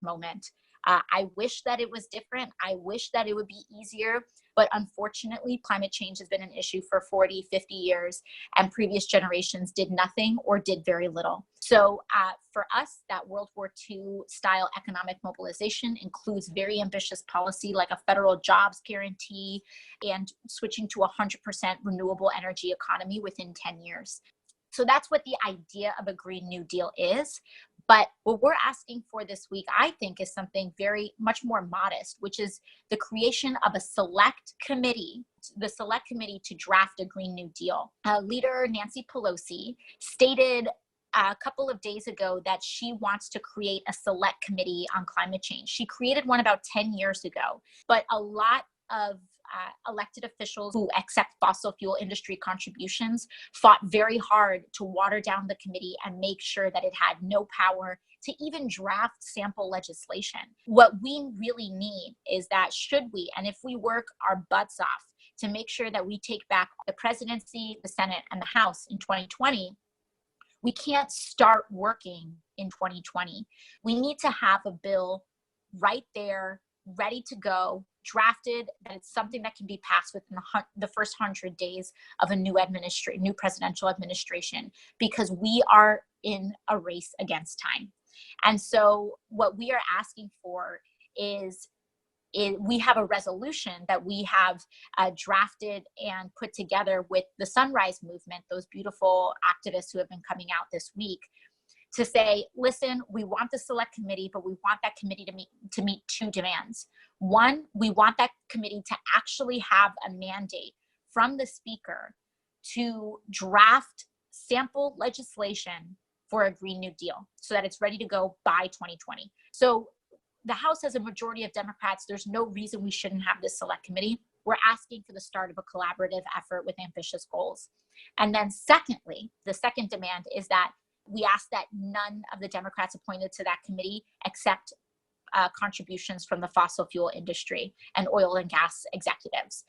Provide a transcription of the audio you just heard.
moment. I wish that it was different. I wish that it would be easier. But unfortunately, climate change has been an issue for 40, 50 years, and previous generations did nothing or did very little. So for us, that World War II style economic mobilization includes very ambitious policy like a federal jobs guarantee and switching to 100% renewable energy economy within 10 years. So that's what the idea of a Green New Deal is. But what we're asking for this week, I think, is something very much more modest, which is the creation of a select committee, the select committee to draft a Green New Deal. Leader Nancy Pelosi stated a couple of days ago that she wants to create a select committee on climate change. She created one about 10 years ago, but a lot of elected officials who accept fossil fuel industry contributions fought very hard to water down the committee and make sure that it had no power to even draft sample legislation. What we really need is that should we, and if we work our butts off to make sure that we take back the presidency, the Senate, and the House in 2020, we can't start working in 2020. We need to have a bill right there, ready to go, drafted, that it's something that can be passed within the first 100 days of a new presidential administration, because we are in a race against time. And so what we are asking for is we have a resolution that we have drafted and put together with the Sunrise Movement, those beautiful activists who have been coming out this week, to say, listen, we want the select committee, but we want that committee to meet two demands. One, we want that committee to actually have a mandate from the speaker to draft sample legislation for a Green New Deal so that it's ready to go by 2020. So the House has a majority of Democrats. There's no reason we shouldn't have this select committee. We're asking for the start of a collaborative effort with ambitious goals. And then secondly, the second demand is that we ask that none of the Democrats appointed to that committee accept contributions from the fossil fuel industry and oil and gas executives.